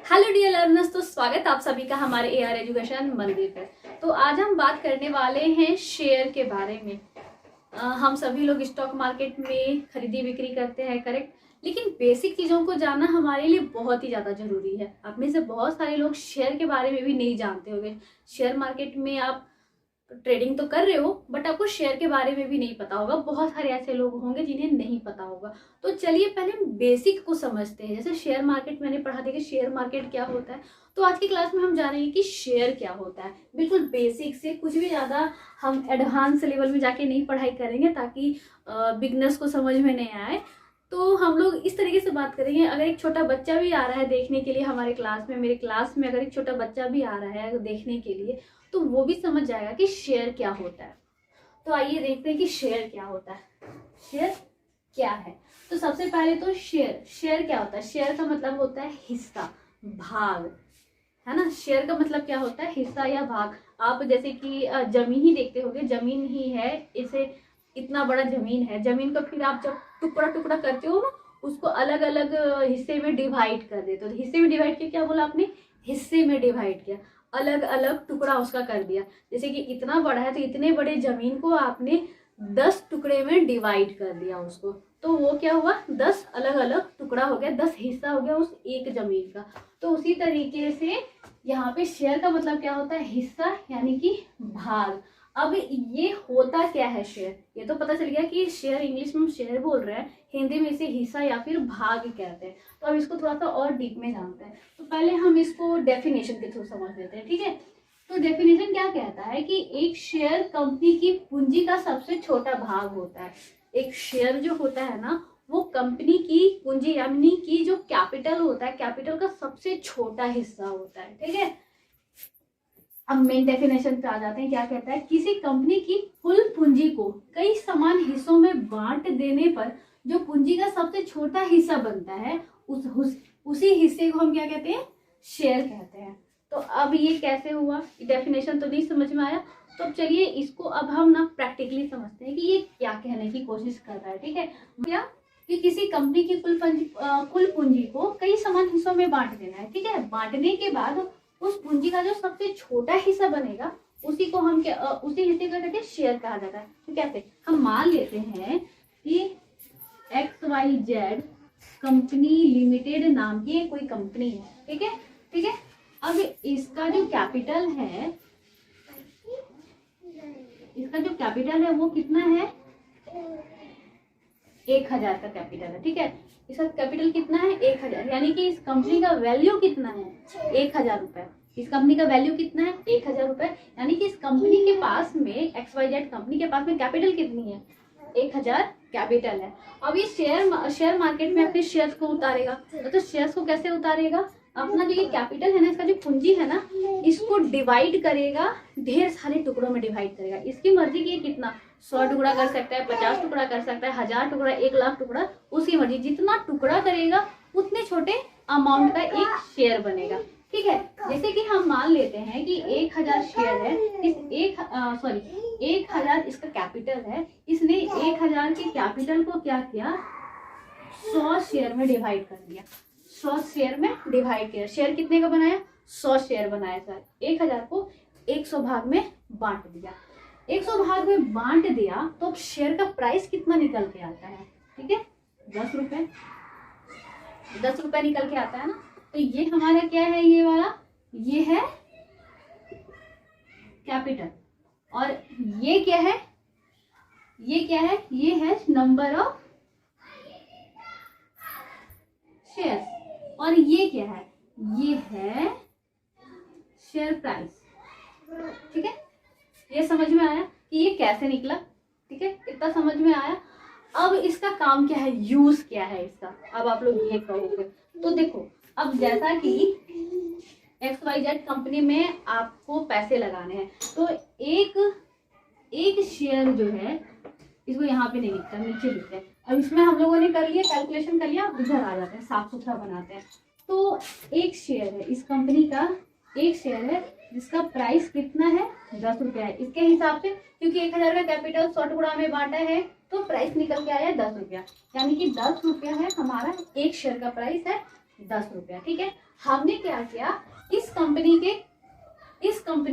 Hello dear learners, तो स्वागत आप सभी का हमारे एआर एजुकेशन मंदिर पर। तो आज हम बात करने वाले हैं शेयर के बारे में। हम सभी लोग स्टॉक मार्केट में खरीदी बिक्री करते हैं, करेक्ट। लेकिन बेसिक चीज़ों को जानना हमारे लिए बहुत ही ज़्यादा ज़रूरी है। आप में से बहुत सारे लोग शेयर के बारे में भी नहीं जानते होंगे। शेयर मार्केट में आप ट्रेडिंग तो कर रहे हो, बट आपको शेयर के बारे में भी नहीं पता होगा। बहुत सारे ऐसे लोग होंगे जिन्हें नहीं पता होगा। तो चलिए पहले हम बेसिक को समझते हैं। जैसे शेयर मार्केट मैंने पढ़ा था कि शेयर मार्केट क्या होता है, तो आज की क्लास में हम जानेंगे कि शेयर क्या होता है। बिल्कुल बेसिक से, कुछ भी ज़्यादा हम एडवांस लेवल में जाके नहीं पढ़ाई करेंगे ताकि बिगनर्स को समझ में नहीं आए। तो हम लोग इस तरीके से बात करेंगे। अगर एक छोटा बच्चा भी आ रहा है देखने के लिए हमारे क्लास में, मेरे क्लास में अगर एक छोटा बच्चा भी आ रहा है देखने के लिए, तो वो भी समझ जाएगा कि शेयर क्या होता है। तो आइए देखते हैं कि शेयर क्या होता है। शेयर क्या है? तो सबसे पहले तो शेयर क्या होता है? शेयर का मतलब होता है हिस्सा, भाग, है ना। शेयर का मतलब क्या होता है? हिस्सा या भाग। आप जैसे कि जमीन ही देखते होंगे, जमीन ही है, इसे इतना बड़ा जमीन है, जमीन को फिर आप जब टुकड़ा टुकड़ा करते हो ना, उसको अलग अलग हिस्से में डिवाइड कर देते हो। तो हिस्से में डिवाइड किया, क्या बोला आपने? हिस्से में डिवाइड किया, अलग अलग टुकड़ा उसका कर दिया। जैसे कि इतना बड़ा है तो इतने बड़े जमीन को आपने 10 टुकड़े में डिवाइड कर दिया उसको, तो वो क्या हुआ? 10 अलग अलग टुकड़ा हो गया, 10 हिस्सा हो गया उस एक जमीन का। तो उसी तरीके से यहाँ पे शेयर का मतलब क्या होता है? हिस्सा, यानी कि भाग। अब ये होता क्या है शेयर? ये तो पता चल गया कि शेयर, इंग्लिश में हम शेयर बोल रहे हैं, हिंदी में इसे हिस्सा या फिर भाग कहते हैं। तो अब इसको थोड़ा सा और डीप में जानते हैं। तो पहले हम इसको डेफिनेशन के थ्रू समझ लेते हैं, ठीक है। तो डेफिनेशन क्या कहता है कि एक शेयर कंपनी की पूंजी का सबसे छोटा भाग होता है। एक शेयर जो होता है ना, वो कंपनी की पूंजी यानी कि जो कैपिटल होता है, कैपिटल का सबसे छोटा हिस्सा होता है, ठीक है। अब मेन डेफिनेशन पे आ जाते हैं। क्या कहता है? किसी कंपनी की कुल पूंजी को कई समान हिस्सों में बांट देने पर जो पूंजी का सबसे छोटा हिस्सा बनता है, उसी हिस्से को हम क्या कहते हैं? शेयर कहते हैं। तो अब ये कैसे हुआ? डेफिनेशन तो नहीं समझ में आया, तो अब चलिए इसको अब हम ना प्रैक्टिकली समझते हैं कि ये क्या कहने की कोशिश कर रहा है, ठीक है। क्या कि किसी कंपनी की कुल पूंजी को कई समान हिस्सों में बांट देना है, ठीक है। बांटने के बाद उस पूंजी का जो सबसे छोटा हिस्सा बनेगा, उसी को हम उसी हिस्से को कहते हैं शेयर कहा जाता है। तो कैसे? हम मान लेते हैं कि XYZ कंपनी लिमिटेड नाम की कोई कंपनी है, ठीक है, ठीक है। अब इसका जो कैपिटल है, वो कितना है? 1000 का कैपिटल है, ठीक है। इसका कैपिटल कितना है? 1000, यानी कि इस कंपनी का वैल्यू कितना है? 1000 रुपए। इस कंपनी का वैल्यू कितना है? 1000 रुपए। यानी कि इस कंपनी के पास में, XYZ कंपनी के पास में कैपिटल कितनी है? 1000 कैपिटल है। अब ये शेयर मार्केट में अपने शेयर्स को उतारेगा। तो शेयर्स को कैसे उतारेगा? अपना जो ये कैपिटल है ना, इसका जो पूंजी है ना, इसको डिवाइड करेगा, ढेर सारे टुकड़ों में डिवाइड करेगा। इसकी मर्जी की कितना, 100 टुकड़ा कर सकता है, 50 टुकड़ा कर सकता है, 1000 टुकड़ा, 1,00,000 टुकड़ा, उसकी मर्जी। जितना टुकड़ा करेगा उतने छोटे अमाउंट का एक शेयर बनेगा, ठीक है। जैसे कि हम मान लेते हैं कि 1000 शेयर है, इस 1000 इसका कैपिटल है। इसने 1000 के कैपिटल को क्या किया? 100 शेयर में डिवाइड कर दिया। 100 शेयर में डिवाइड किया। शेयर कितने का बनाया? 100 शेयर बनाया सर। 1000 को 100 भाग में बांट दिया। 100 भाग में बांट दिया तो अब शेयर का प्राइस कितना निकल के आता है? ठीक है, 10 रुपए। 10 रुपए निकल के आता है ना। तो ये हमारा क्या है? ये वाला, ये है कैपिटल। और ये क्या है? ये क्या है? ये है नंबर ऑफ शेयर। और ये क्या है? ये है शेयर प्राइस, ठीक है। ये समझ में आया कि ये कैसे निकला, ठीक है। इतना समझ में आया। अब इसका काम क्या है? यूज क्या है इसका? अब आप लोग ये कहोगे। तो देखो, अब जैसा कि XYZ कंपनी में आपको पैसे लगाने हैं, तो एक शेयर जो है, इसको यहाँ पे नहीं लिखता, नीचे लिखते हैं। अब इसमें हम लोगों ने कर लिया, कैलकुलेशन कर लिया, उधर आ जाते हैं, साफ सुथरा बनाते हैं। तो एक शेयर है, इस कंपनी का एक शेयर है जिसका प्राइस कितना है? 10 रुपया है। इसके हिसाब से, क्योंकि 1000 का कैपिटल 100 टुकड़ा में बांटा है, तो प्राइस निकल के आया 10 रुपया। यानी कि 10 रुपया है हमारा, एक शेयर का प्राइस है 10 रुपया, ठीक है। हमने क्या किया, इस कंपनी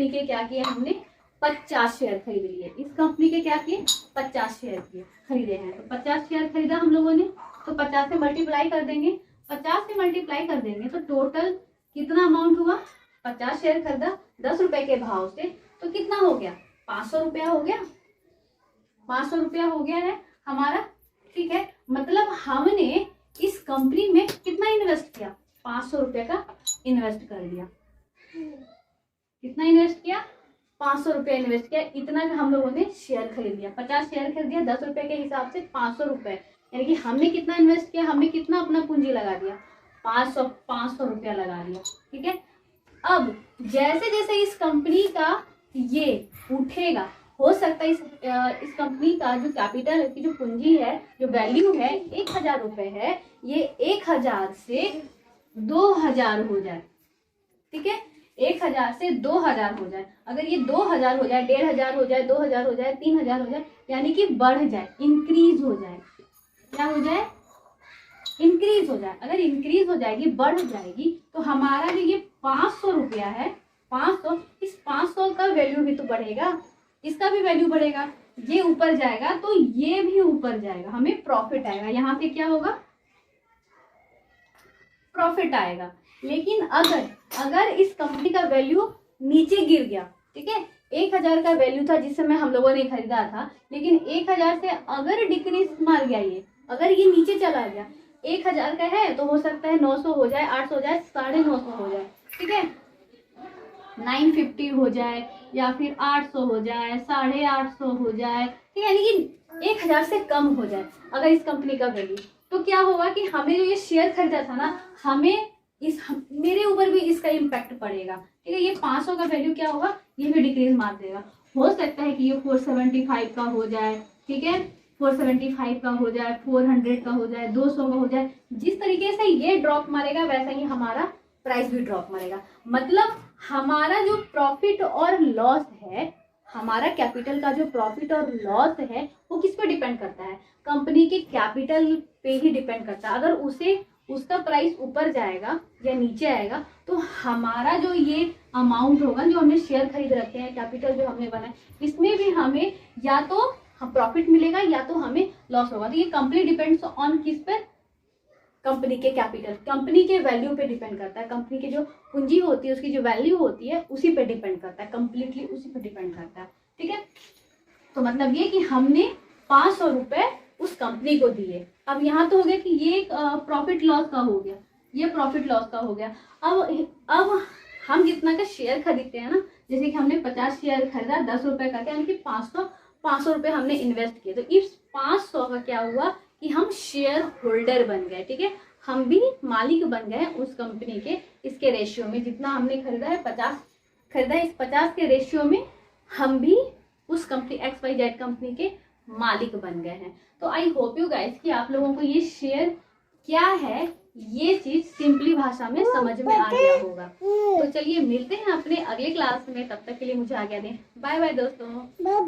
के क्या किया, हमने 50 शेयर खरीद लिए। इस कंपनी के क्या किए, 50 शेयर खरीदे हैं। तो 50 शेयर खरीदा हम लोगों ने, तो 50 से मल्टीप्लाई कर देंगे। 50 से मल्टीप्लाई कर देंगे तो टोटल कितना अमाउंट हुआ, 50 शेयर खरीदा 10 रुपए के भाव से, तो कितना हो गया, 500 रुपया हो गया। 500 रुपया हो गया है हमारा, ठीक है। मतलब हमने इस कंपनी में कितना इन्वेस्ट किया, 500 रुपये का इन्वेस्ट कर दिया। कितना इन्वेस्ट किया, 500 रुपये इन्वेस्ट किया। इतना का हम लोगों ने शेयर खरीद लिया, 50 शेयर खरीद दिया 10 रुपए के हिसाब से 500 रुपए, यानी कि हमने कितना इन्वेस्ट किया, हमने कितना अपना पूंजी लगा दिया, 500 रुपया लगा दिया, ठीक है। अब जैसे जैसे इस कंपनी का ये उठेगा, हो सकता है इस कंपनी का जो कैपिटल की जो पूंजी है, जो वैल्यू है 1000 रुपए है, ये 1000 से 2000 हो जाए, ठीक है। 1000 से 2000 हो जाए। अगर ये 2000 हो जाए, 1500 हो जाए, 2000 हो जाए, 3000 हो जाए, यानी कि बढ़ जाए, इंक्रीज हो जाए। क्या हो जाए, इंक्रीज हो जाए। अगर इंक्रीज हो जाएगी, बढ़ जाएगी, तो हमारा जो ये 500 रुपया है, 500, इस 500 का वैल्यू भी तो बढ़ेगा, इसका भी वैल्यू बढ़ेगा। ये ऊपर जाएगा तो ये भी ऊपर जाएगा, हमें प्रॉफिट आएगा। यहाँ पे क्या होगा, प्रॉफिट आएगा। लेकिन अगर इस कंपनी का वैल्यू नीचे गिर गया, ठीक है, 1000 का वैल्यू था जिस समय हम लोगों ने खरीदा था, लेकिन 1000 से अगर डिक्रीज मार गया, ये अगर ये नीचे चला गया, 1000 का है तो हो सकता है 900 हो जाए, 800 हो जाए, 950 हो जाए, ठीक है, 950 हो जाए, या फिर 800 हो जाए, 850 हो जाए, ठीक है, यानी कि 1000 से कम हो जाए अगर इस कंपनी का वैल्यू, तो क्या होगा कि हमें जो ये शेयर खरीदा था ना, हमें मेरे ऊपर भी इसका इम्पैक्ट पड़ेगा, ठीक है। ये 500 का वैल्यू क्या होगा, ये भी डिक्रीज मार देगा। हो सकता है कि ये 475 का हो जाए, ठीक है, 475 का हो जाए, 400 का हो जाए, 200 का हो जाए। जिस तरीके से ये ड्रॉप मारेगा वैसा ही हमारा प्राइस भी ड्रॉप मारेगा। मतलब हमारा जो प्रॉफिट और लॉस है, हमारा कैपिटल का जो प्रॉफिट और लॉस है, वो किस पे डिपेंड करता है, कंपनी के कैपिटल पे ही डिपेंड करता है। अगर उसका प्राइस ऊपर जाएगा या नीचे आएगा, तो हमारा जो ये अमाउंट होगा, जो हमने शेयर खरीद रखे हैं, कैपिटल जो हमने बनाया, इसमें भी हमें या तो प्रॉफिट मिलेगा या तो हमें लॉस होगा। तो ये कंप्लीट डिपेंड्स ऑन किस पे, कंपनी के कैपिटल, कंपनी के वैल्यू पे डिपेंड करता है। कंपनी की जो पूंजी होती है, उसकी जो वैल्यू होती है, उसी पे डिपेंड करता है, कंप्लीटली उसी पे डिपेंड करता है, ठीक है। तो मतलब ये कि हमने 500 रुपए उस कंपनी को दिए। अब यहाँ तो हो गया कि ये प्रॉफिट लॉस का हो गया, ये प्रॉफिट लॉस का हो गया। अब हम जितना का शेयर खरीदते हैं ना, जैसे कि हमने 50 शेयर खरीदा 10 रुपए का, यानी कि 500 रुपए हमने इन्वेस्ट किए। तो इस 500 का क्या हुआ कि हम शेयर होल्डर बन गए, ठीक है, हम भी मालिक बन गए उस कंपनी के। इसके रेशियो में जितना हमने खरीदा है, 50 खरीदा है, इस 50 के रेशियो में हम भी उस कंपनी XYZ कंपनी के मालिक बन गए हैं। तो आई होप यू गाइस कि आप लोगों को ये शेयर क्या है, ये चीज सिंपली भाषा में समझ में आ गया होगा। तो चलिए मिलते हैं अपने अगले क्लास में, तब तक के लिए मुझे आज्ञा दें। बाय बाय दोस्तों।